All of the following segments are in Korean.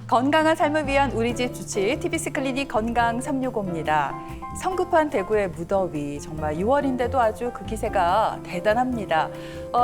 건강한 삶을 위한 우리 집 주치 TBS 클리닉 건강 365입니다. 성급한 대구의 무더위, 정말 6월인데도 아주 그 기세가 대단합니다.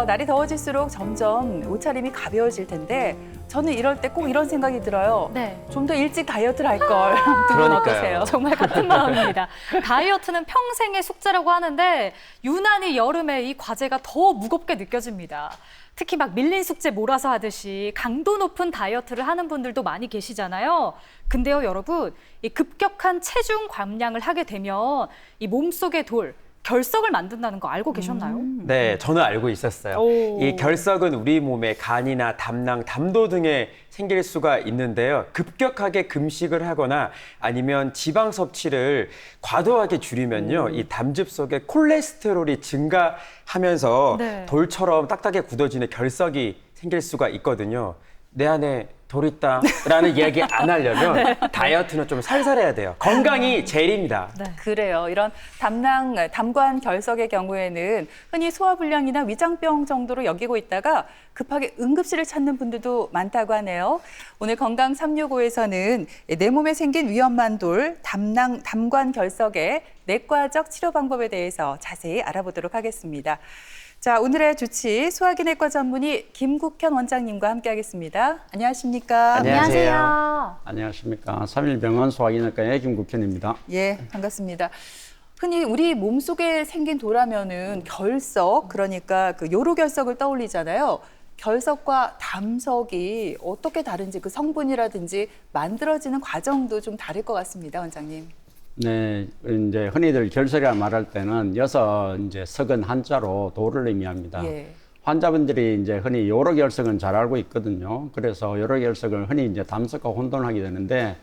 날이 더워질수록 점점 옷차림이 가벼워질 텐데 저는 이럴 때 꼭 이런 생각이 들어요. 네. 좀 더 일찍 다이어트를 할 걸. 두 분 어떠세요? 정말 같은 마음입니다. 다이어트는 평생의 숙제라고 하는데 유난히 여름에 이 과제가 더 무겁게 느껴집니다. 특히 막 밀린 숙제 몰아서 하듯이 강도 높은 다이어트를 하는 분들도 많이 계시잖아요. 근데요, 여러분, 이 급격한 체중 감량을 하게 되면 이 몸속의 돌, 결석을 만든다는 거 알고 계셨나요? 네, 저는 알고 있었어요. 이 결석은 우리 몸의 간이나 담낭, 담도 등에 생길 수가 있는데요. 급격하게 금식을 하거나 아니면 지방 섭취를 과도하게 줄이면요. 이 담즙 속에 콜레스테롤이 증가하면서 네. 돌처럼 딱딱하게 굳어지는 결석이 생길 수가 있거든요. 내 안에 돌 있다라는 이야기 안 하려면 다이어트는 좀 살살해야 돼요. 건강이 제일입니다. 네. 그래요. 이런 담관 결석의 경우에는 흔히 소화불량이나 위장병 정도로 여기고 있다가 급하게 응급실을 찾는 분들도 많다고 하네요. 오늘 건강 365에서는 내 몸에 생긴 위험한 돌, 담관 결석의 내과적 치료 방법에 대해서 자세히 알아보도록 하겠습니다. 자, 오늘의 주치 소화기내과 전문의 김국현 원장님과 함께하겠습니다. 안녕하십니까? 안녕하세요. 안녕하십니까. 3일병원 소화기내과의 김국현입니다. 예, 반갑습니다. 흔히 우리 몸속에 생긴 돌하면은 결석, 그러니까 그 요로결석을 떠올리잖아요. 결석과 담석이 어떻게 다른지 그 성분이라든지 만들어지는 과정도 좀 다를 것 같습니다, 원장님. 네, 이제 흔히들 결석이라 말할 때는 이제 석은 한자로 돌을 의미합니다. 예. 환자분들이 이제 흔히 요로결석은 잘 알고 있거든요. 그래서 요로결석을 흔히 이제 담석과 혼돈하게 되는데,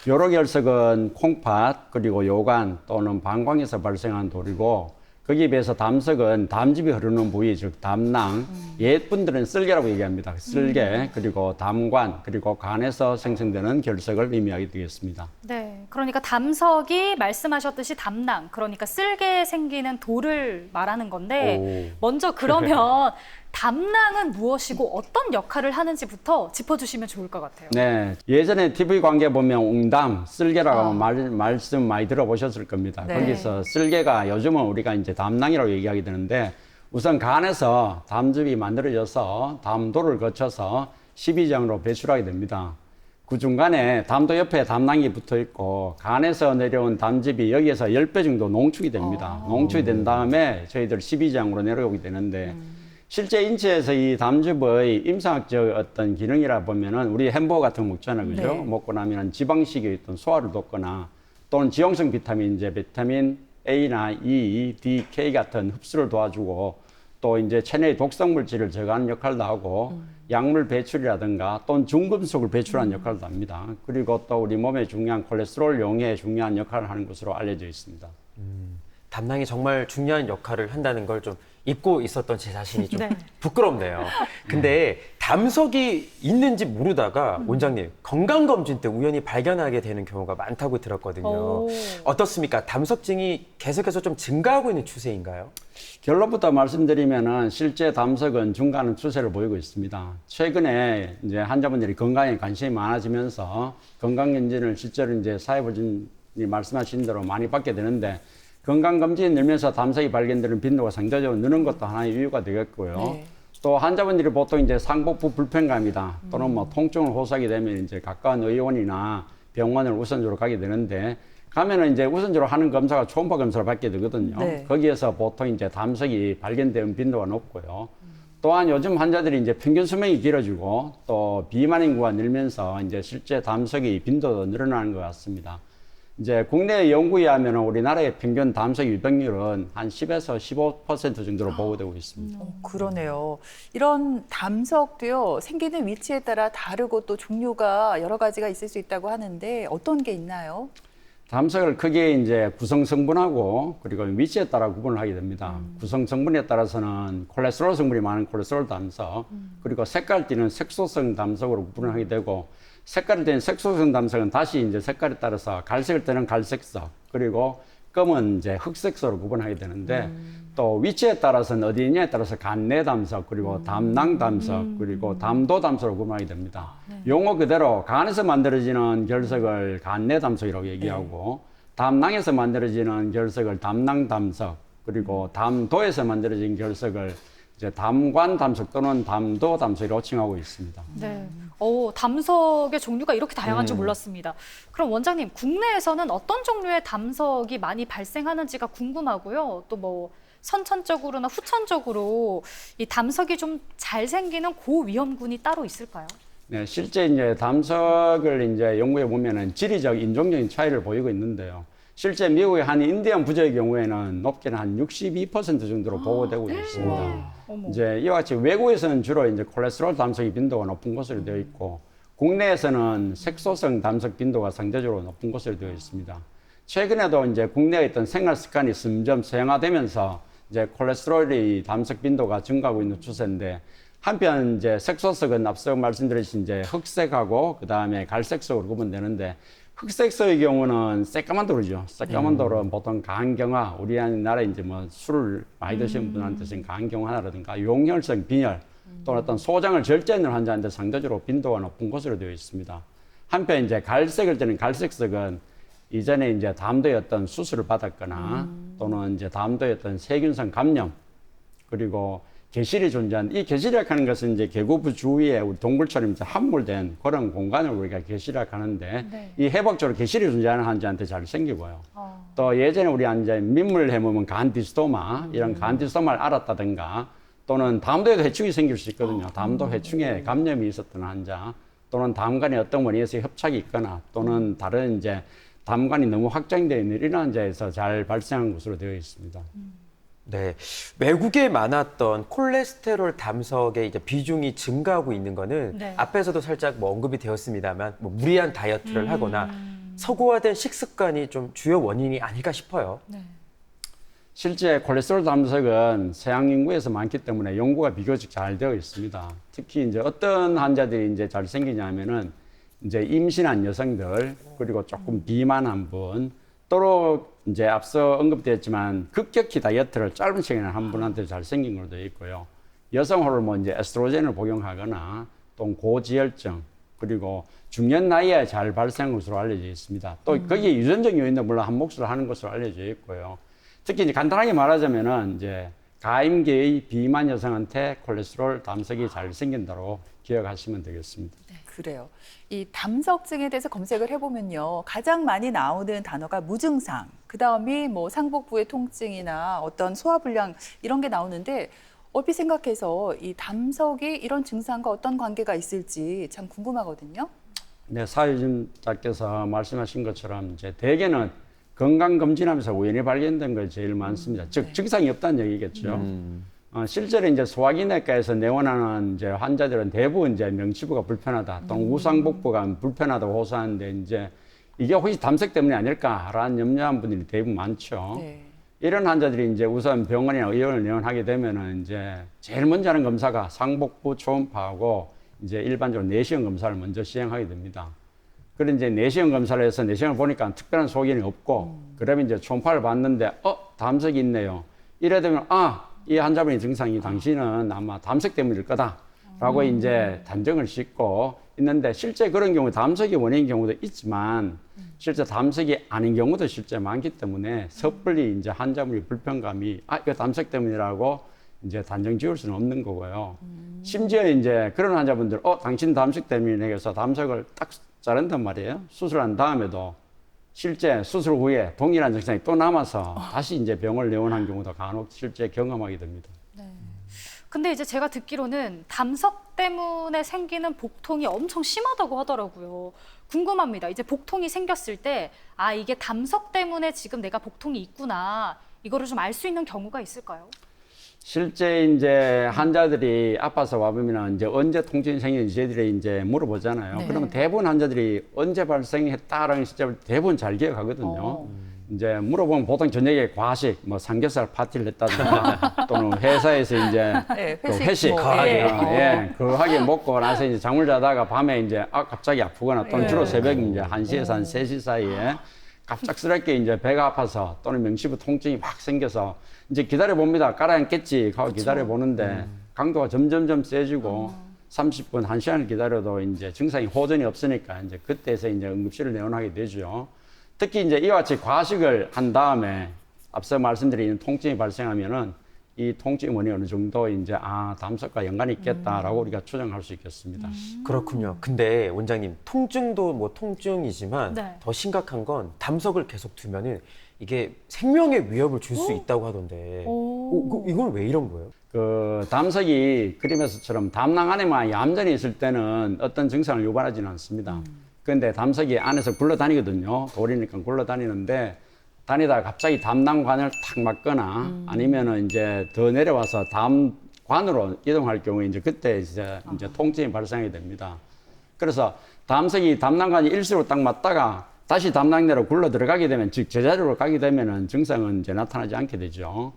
요로결석은 콩팥 그리고 요관 또는 방광에서 발생한 돌이고, 거기에 비해서 담석은 담즙이 흐르는 부위, 즉 담낭, 옛분들은 쓸개라고 얘기합니다. 쓸개, 그리고 담관, 그리고 간에서 생성되는 결석을 의미하게 되겠습니다. 네, 그러니까 담석이 말씀하셨듯이 담낭, 그러니까 쓸개 생기는 돌을 말하는 건데 먼저 그러면 담낭은 무엇이고 어떤 역할을 하는지부터 짚어주시면 좋을 것 같아요. 네, 예전에 TV 관계 보면 웅담, 쓸개라고 말씀 많이 들어보셨을 겁니다. 네. 거기서 쓸개가 요즘은 우리가 이제 담낭이라고 얘기하게 되는데, 우선 간에서 담즙이 만들어져서 담도를 거쳐서 십이장으로 배출하게 됩니다. 그 중간에 담도 옆에 담낭이 붙어 있고, 간에서 내려온 담즙이 여기에서 10배 정도 농축이 됩니다. 농축이 된 다음에 저희들 십이장으로 내려오게 되는데, 실제 인체에서 이 담즙의 임상학적 어떤 기능이라 보면은 우리 햄버거 같은 거 먹잖아요, 그죠? 네. 먹고 나면 지방식의 어떤 소화를 돕거나, 또는 지용성 비타민, 이제 비타민 A나 E, D, K 같은 흡수를 도와주고, 또 이제 체내의 독성 물질을 제거하는 역할도 하고, 약물 배출이라든가 또는 중금속을 배출하는 역할도 합니다. 그리고 또 우리 몸에 중요한 콜레스테롤 용해에 중요한 역할을 하는 것으로 알려져 있습니다. 담낭이 정말 중요한 역할을 한다는 걸 좀 잊고 있었던 제 자신이 좀 네. 부끄럽네요. 근데 담석이 있는지 모르다가 원장님 건강검진 때 우연히 발견하게 되는 경우가 많다고 들었거든요. 오. 어떻습니까? 담석증이 계속해서 좀 증가하고 있는 추세인가요? 결론부터 말씀드리면은 실제 담석은 증가하는 추세를 보이고 있습니다. 최근에 이제 환자분들이 건강에 관심이 많아지면서 건강검진을 실제로 이제 사회보증이 말씀하신 대로 많이 받게 되는데, 건강검진이 늘면서 담석이 발견되는 빈도가 상대적으로 느는 것도 하나의 이유가 되겠고요. 네. 또 환자분들이 보통 이제 상복부 불편감이다 또는 뭐 통증을 호소하게 되면 이제 가까운 의원이나 병원을 우선적으로 가게 되는데, 가면은 이제 우선적으로 하는 검사가 초음파 검사를 받게 되거든요. 네. 거기에서 보통 이제 담석이 발견되는 빈도가 높고요. 또한 요즘 환자들이 이제 평균 수명이 길어지고 또 비만 인구가 늘면서 이제 실제 담석이 빈도도 늘어나는 것 같습니다. 이제 국내 연구에 의하면 우리나라의 평균 담석 유병률은 한 10에서 15% 정도로 보고되고 있습니다. 그러네요. 이런 담석도요, 생기는 위치에 따라 다르고 또 종류가 여러 가지가 있을 수 있다고 하는데 어떤 게 있나요? 담석을 크게 이제 구성 성분하고 그리고 위치에 따라 구분을 하게 됩니다. 구성 성분에 따라서는 콜레스테롤 성분이 많은 콜레스테롤 담석, 그리고 색깔 띠는 색소성 담석으로 구분을 하게 되고, 색깔을 띠는 색소성 담석은 다시 이제 색깔에 따라서 갈색을 띠는 갈색석, 그리고 검은 이제 흑색소로 구분하게 되는데, 또 위치에 따라서는 어디 있냐에 따라서 간내 담석, 그리고 담낭 담석, 그리고 담도 담석으로 구분하게 됩니다. 용어 그대로 간에서 만들어지는 결석을 간내 담석이라고 얘기하고 담낭에서 만들어지는 결석을 담낭 담석, 그리고 담도에서 만들어진 결석을 이제 담관 담석 또는 담도 담석이라고 칭하고 있습니다. 네. 담석의 종류가 이렇게 다양한 줄 몰랐습니다. 그럼 원장님, 국내에서는 어떤 종류의 담석이 많이 발생하는지가 궁금하고요. 또 뭐 선천적으로나 후천적으로 이 담석이 좀 잘 생기는 고위험군이 따로 있을까요? 네, 실제 이제 담석을 이제 연구해 보면은 지리적, 인종적인 차이를 보이고 있는데요. 실제 미국의 한 인디언 부족의 경우에는 높게는 한 62% 정도로 보고되고 있습니다. 이제 이와 같이 외국에서는 주로 이제 콜레스테롤 담석의 빈도가 높은 것으로 되어 있고, 국내에서는 색소성 담석 빈도가 상대적으로 높은 것으로 되어 있습니다. 최근에도 이제 국내의 어떤 생활 습관이 점점 서양화되면서 이제 콜레스테롤의 담석 빈도가 증가하고 있는 추세인데, 한편 이제 색소석은 앞서 말씀드렸듯이 이제 흑색하고 그 다음에 갈색색으로 구분되는데, 흑색소의 경우는 새까만도르죠. 새까만도르는 보통 간경화, 우리나라에 이제 뭐 술을 많이 드시는 분한테는 간경화라든가 용혈성 빈혈 또는 어떤 소장을 절제하는 환자한테 상대적으로 빈도가 높은 것으로 되어 있습니다. 한편 이제 갈색을 때는 갈색석은 이전에 이제 담도의 어떤 수술을 받았거나 또는 이제 담도의 어떤 세균성 감염, 그리고 개실이 존재한, 이 개실이라고 하는 것은 이제 개구부 주위에 우리 동굴처럼 이제 함몰된 그런 공간을 우리가 개실이라고 하는데, 네. 이 회복적으로 개실이 존재하는 환자한테 잘 생기고요. 또 예전에 우리 이제 민물 해보면 간디스토마, 이런 간디스토마를 앓았다든가, 또는 담도에도 해충이 생길 수 있거든요. 담도 해충에 감염이 있었던 환자, 또는 담관에 어떤 원인에서 협착이 있거나, 또는 다른 이제 담관이 너무 확장되어 있는 이런 환자에서 잘 발생한 것으로 되어 있습니다. 네, 외국에 많았던 콜레스테롤 담석의 이제 비중이 증가하고 있는 거는 네. 앞에서도 살짝 뭐 언급이 되었습니다만 뭐 무리한 다이어트를 하거나 서구화된 식습관이 좀 주요 원인이 아닐까 싶어요. 네. 실제 콜레스테롤 담석은 서양 인구에서 많기 때문에 연구가 비교적 잘 되어 있습니다. 특히 이제 어떤 환자들이 이제 잘 생기냐면은 이제 임신한 여성들, 그리고 조금 비만한 분, 또로 이제 앞서 언급되었지만 급격히 다이어트를 짧은 시간에 한 분한테 잘 생긴 걸로 되어 있고요. 여성 호르몬 이제 에스트로겐을 복용하거나 또 고지혈증, 그리고 중년 나이에 잘 발생한 것으로 알려져 있습니다. 또 거기에 유전적 요인도 물론 한 몫을 하는 것으로 알려져 있고요. 특히 이제 간단하게 말하자면은 이제 가임기의 비만 여성한테 콜레스테롤 담석이 잘 생긴다고 기억하시면 되겠습니다. 그래요. 이 담석증에 대해서 검색을 해보면요. 가장 많이 나오는 단어가 무증상, 그 다음이 뭐 상복부의 통증이나 어떤 소화불량 이런 게 나오는데, 얼핏 생각해서 이 담석이 이런 증상과 어떤 관계가 있을지 참 궁금하거든요. 네, 사회진자께서 말씀하신 것처럼 이제 대개는 건강검진하면서 우연히 발견된 거 제일 많습니다. 즉, 증상이 없다는 얘기겠죠. 실제로 이제 소화기내과에서 내원하는 이제 환자들은 대부분 이제 명치부가 불편하다, 또는 우상복부가 불편하다고 호소하는데, 이제 이게 혹시 담석 때문이 아닐까라는 염려한 분들이 대부분 많죠. 네. 이런 환자들이 이제 우선 병원이나 의원을 내원하게 되면은 이제 제일 먼저 하는 검사가 상복부 초음파하고 이제 일반적으로 내시경 검사를 먼저 시행하게 됩니다. 그런 이제 내시경 검사를 해서 내시경을 보니까 특별한 소견이 없고, 그러면 이제 초음파를 봤는데, 담석이 있네요. 이래 되면, 이 환자분의 증상이 당신은 아마 담석 때문일 거다라고 이제 단정을 짓고 있는데, 실제 그런 경우 담석이 원인인 경우도 있지만 실제 담석이 아닌 경우도 실제 많기 때문에 섣불리 이제 환자분의 불편감이 이거 담석 때문이라고 이제 단정 지을 수는 없는 거고요. 심지어 이제 그런 환자분들 당신 담석 때문에 해서 담석을 딱 자른단 말이에요. 수술한 다음에도 실제 수술 후에 동일한 증상이 또 남아서 다시 이제 병원을 내원한 경우도 간혹 실제 경험하게 됩니다. 네. 근데 이제 제가 듣기로는 담석 때문에 생기는 복통이 엄청 심하다고 하더라고요. 궁금합니다. 이제 복통이 생겼을 때, 이게 담석 때문에 지금 내가 복통이 있구나, 이거를 좀 알 수 있는 경우가 있을까요? 실제 이제 환자들이 아파서 와보면 이제 언제 통증이 생기는지 저희들이 이제 물어보잖아요. 네. 그러면 대부분 환자들이 언제 발생했다라는 시점을 대부분 잘 기억하거든요. 이제 물어보면 보통 저녁에 과식, 뭐 삼겹살 파티를 했다든가 또는 회사에서 이제 네, 그 회식 회식, 뭐, 거하게 먹고 나서 이제 잠을 자다가 밤에 이제 갑자기 아프거나 또는 예. 주로 새벽 이제 1시에서 한 3시 사이에 갑작스럽게 이제 배가 아파서 또는 명시부 통증이 막 생겨서 이제 기다려 봅니다. 깔아앉겠지 하고 기다려 보는데 강도가 점점점 세지고 30분, 1시간을 기다려도 이제 증상이 호전이 없으니까 이제 그때서 이제 응급실을 내원하게 되죠. 특히 이제 이와 같이 과식을 한 다음에 앞서 말씀드린 통증이 발생하면은 이 통증 원인이 어느 정도 이제 담석과 연관이 있겠다라고 우리가 추정할 수 있겠습니다. 그렇군요. 근데 원장님, 통증도 뭐 통증이지만 네. 더 심각한 건 담석을 계속 두면은 이게 생명의 위협을 줄 수 있다고 하던데 이건 왜 이런 거예요? 그 담석이 그림에서처럼 담낭 안에만 얌전히 있을 때는 어떤 증상을 유발하지는 않습니다. 그런데 담석이 안에서 굴러다니거든요. 돌이니까 굴러다니는데 다니다가 갑자기 담낭관을 탁 맞거나 아니면은 이제 더 내려와서 담관으로 이동할 경우에 이제 그때 이제 통증이 발생하게 됩니다. 그래서 담석이 담낭관이 일시로 딱 맞다가 다시 담낭내로 굴러 들어가게 되면, 즉 제자리로 가게 되면은 증상은 이제 나타나지 않게 되죠.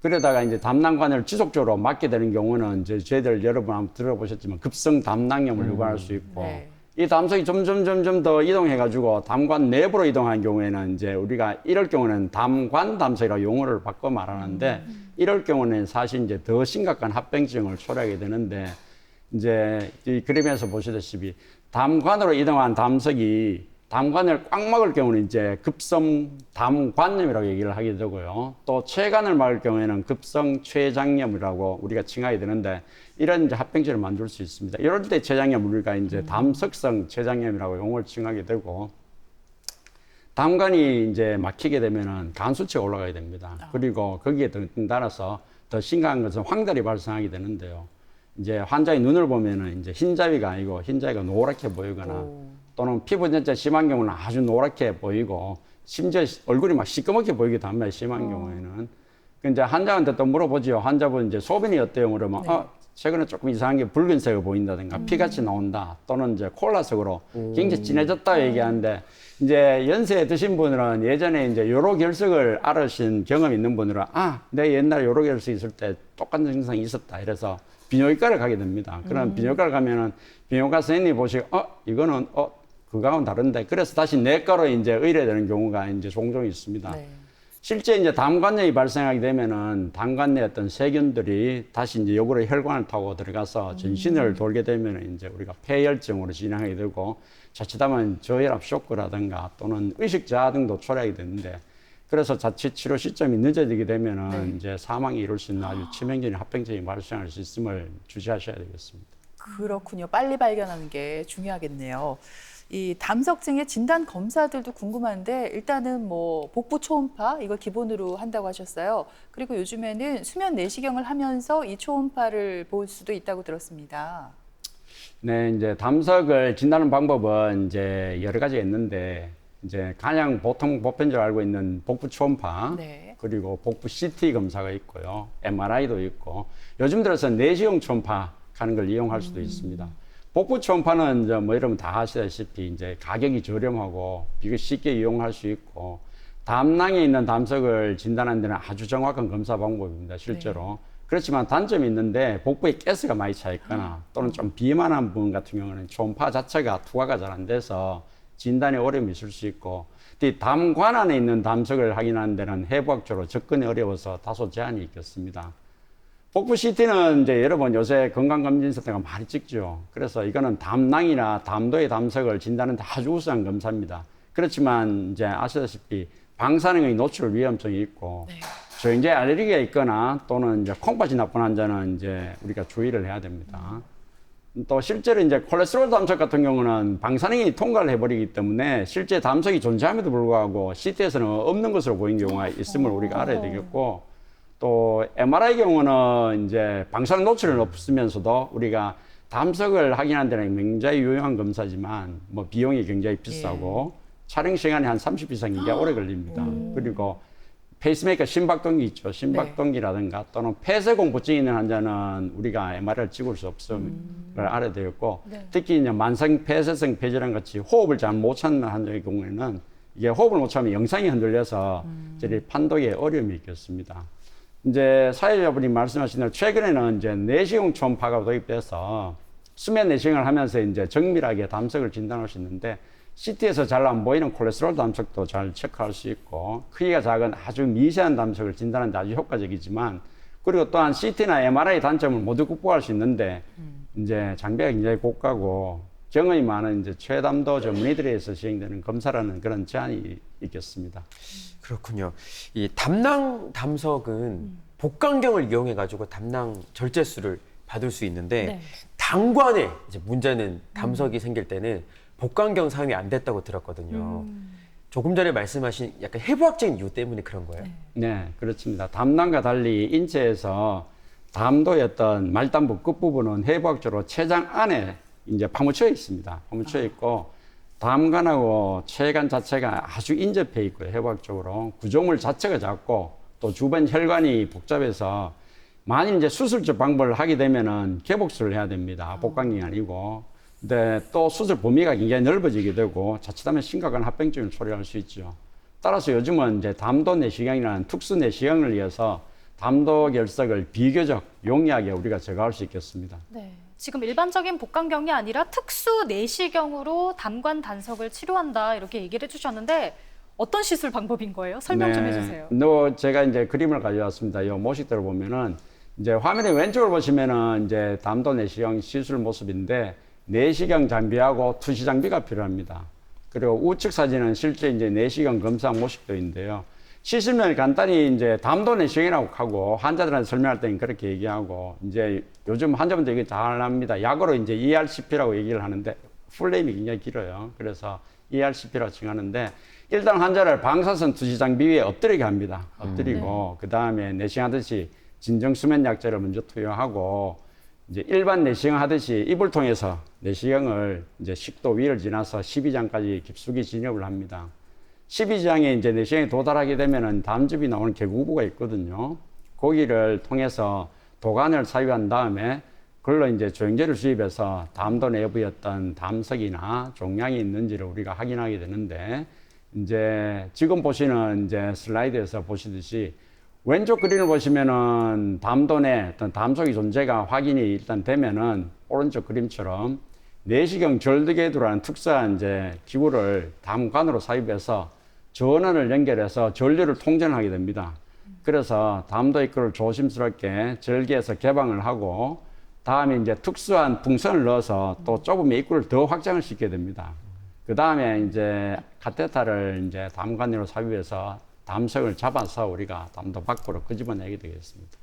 그러다가 이제 담낭관을 지속적으로 맞게 되는 경우는 이제 저희들 여러분 한번 들어보셨지만 급성 담낭염을 유발할 수 있고 네. 이 담석이 점점 더 이동해가지고 담관 내부로 이동한 경우에는 이제 우리가 이럴 경우는 담관 담석이라고 용어를 바꿔 말하는데 이럴 경우는 사실 이제 더 심각한 합병증을 초래하게 되는데 이제 이 그림에서 보시다시피 담관으로 이동한 담석이 담관을 꽉 막을 경우는 이제 급성 담관염이라고 얘기를 하게 되고요. 또 췌관을 막을 경우에는 급성 췌장염이라고 우리가 칭하게 되는데 이런 이제 합병증을 만들 수 있습니다. 이럴 때 췌장염 우리가 이제 담석성 췌장염이라고 용어를 칭하게 되고 담관이 이제 막히게 되면은 간 수치가 올라가게 됩니다. 그리고 거기에 따라서 더 심각한 것은 황달이 발생하게 되는데요. 이제 환자의 눈을 보면은 이제 흰자위가 아니고 흰자위가 노랗게 보이거나 또는 피부 전체 심한 경우는 아주 노랗게 보이고 심지어 얼굴이 막 시꺼멓게 보이기도 합니다. 심한 경우에는. 이제 환자한테 또 물어보지요. 환자분 이제 소변이 어때요? 그러면 최근에 조금 이상한 게 붉은색으로 보인다든가 피같이 나온다. 또는 이제 콜라색으로 굉장히 진해졌다 얘기하는데 이제 연세 드신 분들은 예전에 이제 요로 결석을 앓으신 경험이 있는 분들은 내 옛날에 요로 결석 있을 때 똑같은 증상이 있었다. 이래서 비뇨기과를 가게 됩니다. 그럼 비뇨기과를 가면은 비뇨기과 선생님이 보시고 이거는 그거하고는 다른데 그래서 다시 내과로 이제 의뢰되는 경우가 이제 종종 있습니다. 네. 실제 이제 담관염이 발생하게 되면은 담관 내 어떤 세균들이 다시 이제 역으로 혈관을 타고 들어가서 전신을 돌게 되면은 이제 우리가 폐혈증으로 진행하게 되고 자칫하면 저혈압 쇼크라든가 또는 의식저하 등도 초래하게 되는데 그래서 자칫 치료 시점이 늦어지게 되면은 이제 사망이 이룰 수 있는 아주 치명적인 합병증이 발생할 수 있음을 주시하셔야 되겠습니다. 그렇군요. 빨리 발견하는 게 중요하겠네요. 이 담석증의 진단 검사들도 궁금한데 일단은 뭐 복부 초음파 이걸 기본으로 한다고 하셨어요. 그리고 요즘에는 수면 내시경을 하면서 이 초음파를 볼 수도 있다고 들었습니다. 네, 이제 담석을 진단하는 방법은 이제 여러 가지가 있는데 이제 가장 보편적으로 알고 있는 복부 초음파 네. 그리고 복부 CT 검사가 있고요. MRI도 있고 요즘 들어서 내시경 초음파 하는 걸 이용할 수도 있습니다. 복부 초음파는 이제 뭐 여러분 다 아시다시피 이제 가격이 저렴하고 비교 쉽게 이용할 수 있고 담낭에 있는 담석을 진단하는 데는 아주 정확한 검사 방법입니다. 실제로. 그렇지만 단점이 있는데 복부에 가스가 많이 차 있거나 또는 좀 비만한 분 같은 경우는 초음파 자체가 투과가 잘 안 돼서 진단에 어려움이 있을 수 있고 담관 안에 있는 담석을 확인하는 데는 해부학적으로 접근이 어려워서 다소 제한이 있겠습니다. 복부 CT는 이제 여러분 요새 건강검진센터가 많이 찍죠. 그래서 이거는 담낭이나 담도의 담석을 진단하는 데 아주 우수한 검사입니다. 그렇지만 이제 아시다시피 방사능의 노출 위험성이 있고 저항제 알레르기가 있거나 또는 이제 콩팥이 나쁜 환자는 이제 우리가 주의를 해야 됩니다. 또 실제로 이제 콜레스테롤 담석 같은 경우는 방사능이 통과를 해버리기 때문에 실제 담석이 존재함에도 불구하고 CT에서는 없는 것으로 보이는 경우가 있음을 우리가 알아야 되겠고 또 MRI 경우는 이제 방사능 노출을 없으면서도 우리가 담석을 확인하는 데는 굉장히 유용한 검사지만 뭐 비용이 굉장히 비싸고 촬영 시간이 한 30분 이상 이게 오래 걸립니다. 그리고 페이스메이커 심박동기 있죠. 심박동기라든가 또는 폐쇄공포증이 있는 환자는 우리가 MRI를 찍을 수 없음을 알아야 되겠고 특히 이제 만성 폐쇄성 폐질환 같이 호흡을 잘 못 찾는 환자의 경우에는 이게 호흡을 못 찾으면 영상이 흔들려서 저희 판독에 어려움이 있겠습니다. 이제 사회자분이 말씀하신 대로 최근에는 이제 내시경 초음파가 도입돼서 수면 내시경을 하면서 이제 정밀하게 담석을 진단할 수 있는데 CT에서 잘 안 보이는 콜레스테롤 담석도 잘 체크할 수 있고 크기가 작은 아주 미세한 담석을 진단하는 데 아주 효과적이지만 그리고 또한 CT나 MRI 단점을 모두 극복할 수 있는데 이제 장비가 굉장히 고가고 경험이 많은 이제 최담도 전문의들에 의해서 시행되는 검사라는 그런 제한이 있겠습니다. 그렇군요. 이 담낭 담석은 복강경을 이용해 가지고 담낭 절제술을 받을 수 있는데 네. 당관에 이제 문제는 담석이 생길 때는 복강경 사용이 안 됐다고 들었거든요. 조금 전에 말씀하신 약간 해부학적인 이유 때문에 그런 거예요? 네, 그렇습니다. 담낭과 달리 인체에서 담도의 어떤 말단부 끝부분은 해부학적으로 췌장 안에 이제 파묻혀 있습니다. 파묻혀 있고 담관하고 췌간 자체가 아주 인접해 있고요. 해부학적으로 구조물 자체가 작고 또 주변 혈관이 복잡해서 만일 이제 수술적 방법을 하게 되면은 개복술을 해야 됩니다. 복강경이 아니고. 근데 또 수술 범위가 굉장히 넓어지게 되고 자칫하면 심각한 합병증을 초래할 수 있죠. 따라서 요즘은 이제 담도 내시경이라는 특수 내시경을 위해서 담도 결석을 비교적 용이하게 우리가 제거할 수 있겠습니다. 네. 지금 일반적인 복강경이 아니라 특수 내시경으로 담관 단석을 치료한다 이렇게 얘기를 해주셨는데 어떤 시술 방법인 거예요? 설명 좀 해주세요. 제가 이제 그림을 가져왔습니다. 이 모식대로 보면은 이제 화면의 왼쪽을 보시면은 이제 담도 내시경 시술 모습인데 내시경 장비하고 투시 장비가 필요합니다. 그리고 우측 사진은 실제 이제 내시경 검사 모식도인데요. 시술면 간단히 이제 담도 내시경이라고 하고 환자들한테 설명할 때는 그렇게 얘기하고 이제 요즘 환자분들 얘기 잘 합니다. 약으로 이제 ERCP라고 얘기를 하는데 풀네임이 굉장히 길어요. 그래서 ERCP라고 칭하는데 일단 환자를 방사선 투시 장비 위에 엎드리게 합니다. 엎드리고 그 다음에 내시경하듯이 진정 수면 약제를 먼저 투여하고 이제 일반 내시경 하듯이 입을 통해서 내시경을 이제 식도 위를 지나서 12장까지 깊숙이 진입을 합니다. 12장에 이제 내시경에 도달하게 되면은 담즙이 나오는 개구부가 있거든요. 거기를 통해서 도관을 사유한 다음에 그걸로 이제 조영제를 주입해서 담도 내부에 어떤 담석이나 종양이 있는지를 우리가 확인하게 되는데 이제 지금 보시는 이제 슬라이드에서 보시듯이 왼쪽 그림을 보시면은 담도 내 어떤 담속의 존재가 확인이 일단 되면은 오른쪽 그림처럼 내시경 절드궤도라는 특수한 이제 기구를 담관으로 삽입해서 전원을 연결해서 전류를 통전하게 됩니다. 그래서 담도 입구를 조심스럽게 절개해서 개방을 하고 다음에 이제 특수한 풍선을 넣어서 또 좁으면 입구를 더 확장을 시키게 됩니다. 그 다음에 이제 카테터를 이제 담관으로 삽입해서 담석을 잡아서 우리가 담도 밖으로 끄집어내게 되겠습니다.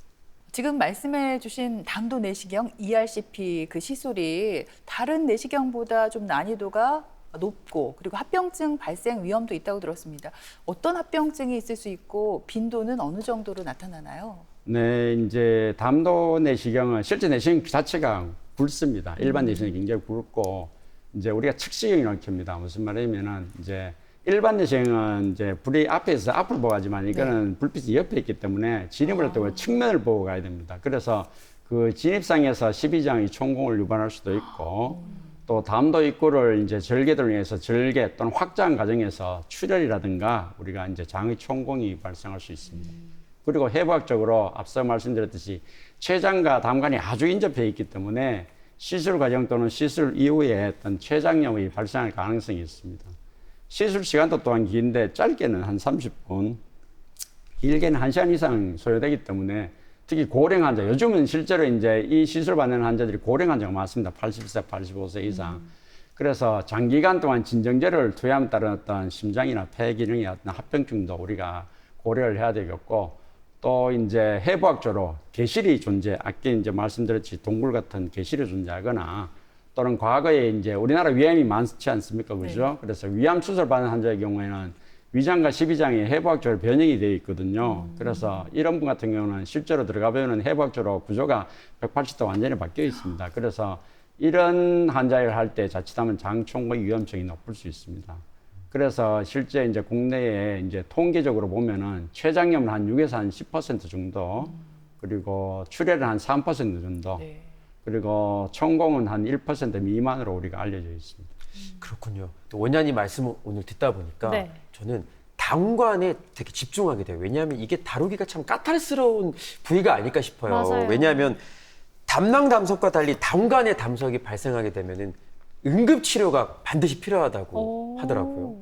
지금 말씀해 주신 담도 내시경 ERCP 그 시술이 다른 내시경보다 좀 난이도가 높고 그리고 합병증 발생 위험도 있다고 들었습니다. 어떤 합병증이 있을 수 있고 빈도는 어느 정도로 나타나나요? 네, 이제 담도 내시경은 실제 내시경 자체가 굵습니다. 일반 내시경이 굉장히 굵고 이제 우리가 측시경이라고 합니다. 무슨 말이냐면은 이제 일반 내시경은 이제 불이 앞에서 앞을 보고 하지만 이거는 불빛이 옆에 있기 때문에 진입을 할 때 측면을 보고 가야 됩니다. 그래서 그 진입상에서 12장의 총공을 유발할 수도 있고 또 담도 입구를 이제 절개를 위해서 절개 또는 확장 과정에서 출혈이라든가 우리가 이제 장의 총공이 발생할 수 있습니다. 그리고 해부학적으로 앞서 말씀드렸듯이 췌장과 담관이 아주 인접해 있기 때문에 시술 과정 또는 시술 이후에 어떤 췌장염이 발생할 가능성이 있습니다. 시술 시간도 또한 긴데 짧게는 한 30분, 길게는 1시간 이상 소요되기 때문에 특히 고령 환자, 요즘은 실제로 이제 이 시술 받는 환자들이 고령 환자가 많습니다. 80세, 85세 이상. 그래서 장기간 동안 진정제를 투여함에 따른 어떤 심장이나 폐 기능의 어떤 합병증도 우리가 고려를 해야 되겠고 또 이제 해부학적으로 개실이 존재, 아까 이제 말씀드렸듯이 동굴 같은 개실이 존재하거나 또는 과거에 이제 우리나라 위암이 많지 않습니까? 그죠? 네. 그래서 위암 수술 받는 환자의 경우에는 위장과 12장이 해부학적으로 변형이 되어 있거든요. 그래서 이런 분 같은 경우는 실제로 들어가 보면 해부학적으로 구조가 180도 완전히 바뀌어 있습니다. 그래서 이런 환자를 할 때 자칫하면 장총공 위험성이 높을 수 있습니다. 그래서 실제 이제 국내에 이제 통계적으로 보면은 췌장염은 한 6에서 한 10% 정도, 그리고 출혈은 한 3% 정도, 네. 그리고 총공은 한 1% 미만으로 우리가 알려져 있습니다. 그렇군요. 또 원장님 말씀을 오늘 듣다 보니까 네. 저는 담관에 되게 집중하게 돼요. 왜냐하면 이게 다루기가 참 까탈스러운 부위가 아닐까 싶어요. 맞아요. 왜냐하면 담낭 담석과 달리 담관에 담석이 발생하게 되면은 응급 치료가 반드시 필요하다고 하더라고요.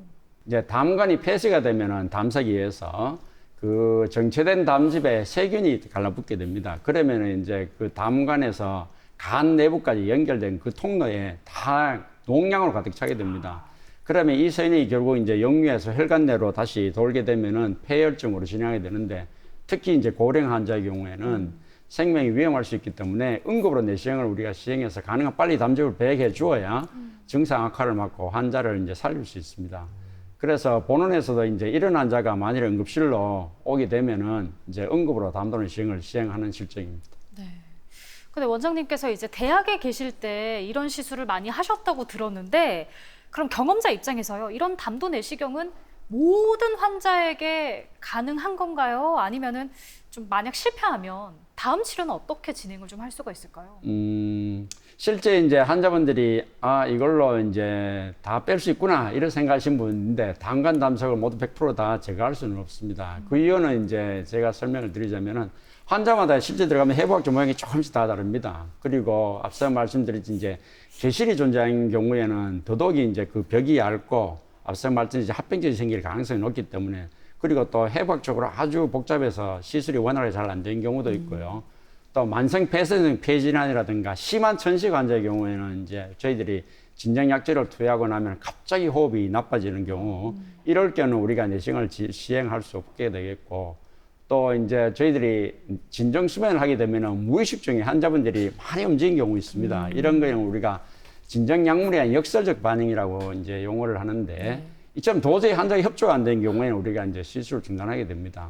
이제 담관이 폐쇄가 되면은 담석에 의해서 그 정체된 담즙에 세균이 갈라붙게 됩니다. 그러면은 이제 그 담관에서 간 내부까지 연결된 그 통로에 다 농양으로 가득 차게 됩니다. 그러면 이 세균이 결국 이제 역류해서 혈관 내로 다시 돌게 되면은 폐혈증으로 진행하게 되는데, 특히 이제 고령 환자의 경우에는 생명이 위험할 수 있기 때문에 응급으로 내시경을 우리가 시행해서 가능한 빨리 담즙을 배액해 주어야 증상 악화를 막고 환자를 이제 살릴 수 있습니다. 그래서 본원에서도 이제 이런 환자가 만일 응급실로 오게 되면은 이제 응급으로 담도 내시경을 시행하는 실정입니다. 네. 근데 원장님께서 이제 대학에 계실 때 이런 시술을 많이 하셨다고 들었는데, 그럼 경험자 입장에서요, 이런 담도 내시경은 모든 환자에게 가능한 건가요? 아니면은 좀 만약 실패하면 다음 치료는 어떻게 진행을 좀 할 수가 있을까요? 실제 이제 환자분들이 이걸로 이제 다 뺄 수 있구나 이런 생각하신 분인데, 담관 담석을 모두 100% 다 제거할 수는 없습니다. 그 이유는 이제 제가 설명을 드리자면은 환자마다 실제 들어가면 해부학적 모양이 조금씩 다 다릅니다. 그리고 앞서 말씀드렸듯이 이제 개실이 존재하는 경우에는 더더욱이 이제 그 벽이 얇고 앞서 말씀드린 합병증이 생길 가능성이 높기 때문에, 그리고 또 해부학적으로 아주 복잡해서 시술이 원활하게 잘 안 되는 경우도 있고요. 또 만성 폐쇄성 폐질환이라든가 심한 천식 환자의 경우에는 이제 저희들이 진정약제를 투여하고 나면 갑자기 호흡이 나빠지는 경우, 이럴 경우는 우리가 내시경을 시행할 수 없게 되겠고, 또 이제 저희들이 진정 수면을 하게 되면은 무의식 중에 환자분들이 많이 움직이는 경우 있습니다. 이런 거는 우리가 진정 약물에 대한 역설적 반응이라고 이제 용어를 하는데, 이처럼 도저히 환자가 협조가 안 되는 경우에는 우리가 이제 시술을 중단하게 됩니다.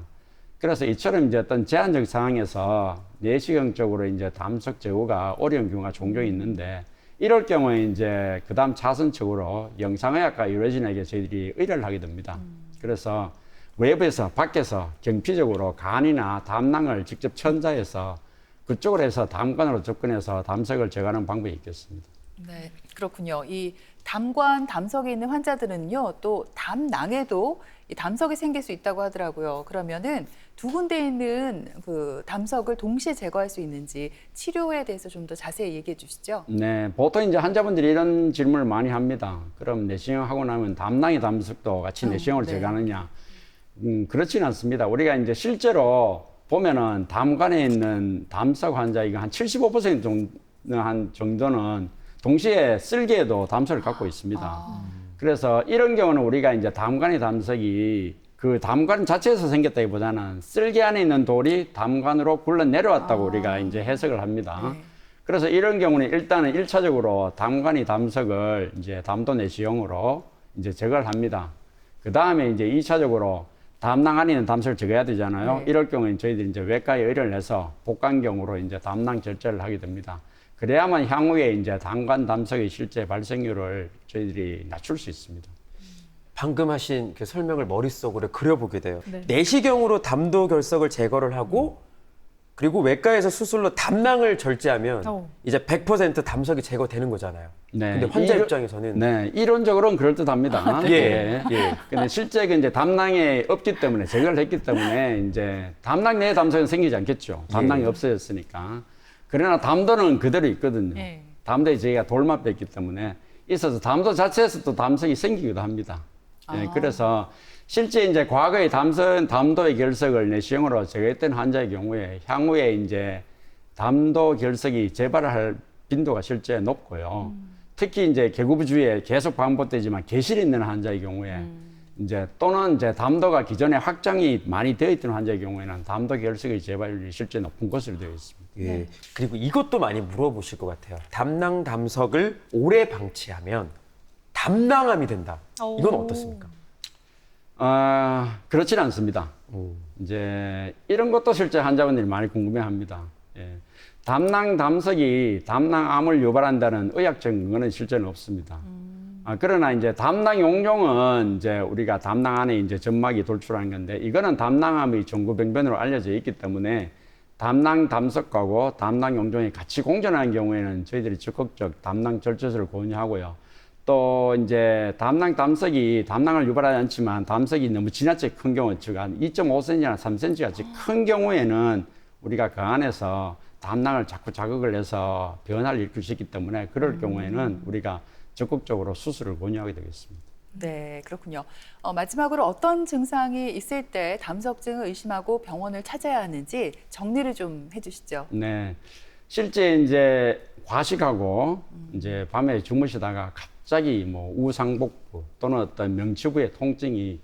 그래서 이처럼 이제 어떤 제한적 상황에서 내시경적으로 이제 담석 제거가 어려운 경우가 종종 있는데, 이럴 경우에 이제 그 다음 차선적으로 영상의학과 의료진에게 저희들이 의뢰를 하게 됩니다. 그래서 외부에서 밖에서 경피적으로 간이나 담낭을 직접 천자해서 그쪽으로 해서 담관으로 접근해서 담석을 제거하는 방법이 있겠습니다. 네, 그렇군요. 이 담관, 담석이 있는 환자들은요, 또 담낭에도 이 담석이 생길 수 있다고 하더라고요. 그러면은 두 군데 있는 그 담석을 동시에 제거할 수 있는지 치료에 대해서 좀 더 자세히 얘기해 주시죠. 네, 보통 이제 환자분들이 이런 질문을 많이 합니다. 그럼 내시경 하고 나면 담낭의 담석도 같이 내시경으로 네. 제거하느냐? 그렇지는 않습니다. 우리가 이제 실제로 보면은 담관에 있는 담석 환자 이거 한 75% 정도는 동시에 쓸개에도 담석을 갖고 있습니다. 그래서 이런 경우는 우리가 이제 담관의 담석이 그 담관 자체에서 생겼다기보다는 쓸개 안에 있는 돌이 담관으로 굴러 내려왔다고 우리가 이제 해석을 합니다. 네. 그래서 이런 경우는 일단은 1차적으로 담관의 담석을 이제 담도 내시경으로 이제 제거를 합니다. 그 다음에 이제 2차적으로 담낭 안에 있는 담석을 제거해야 되잖아요. 네. 이럴 경우에 저희들이 이제 외과에 의뢰를 해서 복강경으로 이제 담낭 절제를 하게 됩니다. 그래야만 향후에 이제 담관 담석의 실제 발생률을 저희들이 낮출 수 있습니다. 방금 하신 그 설명을 머릿속으로 그려보게 돼요. 네. 내시경으로 담도 결석을 제거를 하고, 그리고 외과에서 수술로 담낭을 절제하면 이제 100% 담석이 제거되는 거잖아요. 네. 근데 환자 입장에서는 네, 이론적으로는 그럴듯합니다. 예, 예. 근데 실제 이제 담낭에 없기 때문에 제거를 했기 때문에 이제 담낭 내에 담석은 생기지 않겠죠. 담낭이 예. 없어졌으니까. 그러나 담도는 그대로 있거든요. 예. 담도에 저희가 돌만 뺐기 때문에 있어서 담도 자체에서 또 담석이 생기기도 합니다. 예, 그래서 실제 이제 과거의 담도의 결석을 내시경으로 제거했던 환자의 경우에 향후에 이제 담도 결석이 재발할 빈도가 실제 높고요. 특히 이제 개구부 주위에 계속 반복되지만 개실이 있는 환자의 경우에 이제 또는 이제 담도가 기존에 확장이 많이 되어 있던 환자의 경우에는 담도 결석의 재발률이 실제 높은 것으로 되어 있습니다. 예. 그리고 이것도 많이 물어보실 것 같아요. 담낭 담석을 오래 방치하면 담낭암이 된다. 이건 어떻습니까? 그렇지는 않습니다. 이제 이런 것도 실제 환자분들이 많이 궁금해합니다. 예. 담낭 담석이 담낭암을 유발한다는 의학적 근거는 실제는 없습니다. 그러나 이제 담낭 용종은 이제 우리가 담낭 안에 이제 점막이 돌출하는 건데, 이거는 담낭암의 전구병변으로 알려져 있기 때문에 담낭 담석하고 담낭 용종이 같이 공존하는 경우에는 저희들이 적극적 담낭 절제술을 권유하고요. 또 이제 담낭 담석이 담낭을 유발하지 않지만 담석이 너무 지나치게 큰 경우, 즉 한 2.5cm나 3cm 같이 큰 경우에는 우리가 그 안에서 담낭을 자꾸 자극을 해서 변화를 일으킬 수 있기 때문에 그럴 경우에는 우리가 적극적으로 수술을 권유하게 되겠습니다. 네, 그렇군요. 마지막으로 어떤 증상이 있을 때 담석증을 의심하고 병원을 찾아야 하는지 정리를 좀 해주시죠. 네. 실제 이제 과식하고 이제 밤에 주무시다가 갑자기 뭐 우상복부 또는 어떤 명치부의 통증이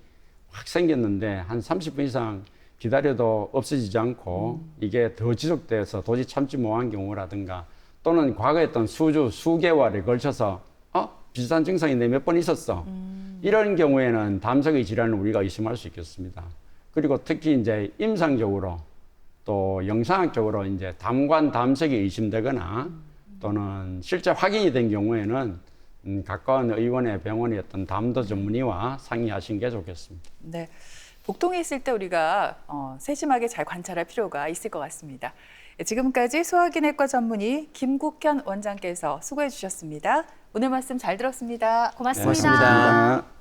확 생겼는데 한 30분 이상 기다려도 없어지지 않고 이게 더 지속돼서 도저히 참지 못한 경우라든가 또는 과거에 어떤 수개월에 걸쳐서 비슷한 증상이 내 몇 번 있었어. 이런 경우에는 담석의 질환을 우리가 의심할 수 있겠습니다. 그리고 특히 이제 임상적으로 또 영상학적으로 이제 담관 담석이 의심되거나 또는 실제 확인이 된 경우에는 가까운 의원의 병원의 어떤 담도 전문의와 상의하시는 게 좋겠습니다. 네, 복통이 있을 때 우리가 세심하게 잘 관찰할 필요가 있을 것 같습니다. 지금까지 소화기내과 전문의 김국현 원장께서 수고해 주셨습니다. 오늘 말씀 잘 들었습니다. 고맙습니다. 고맙습니다.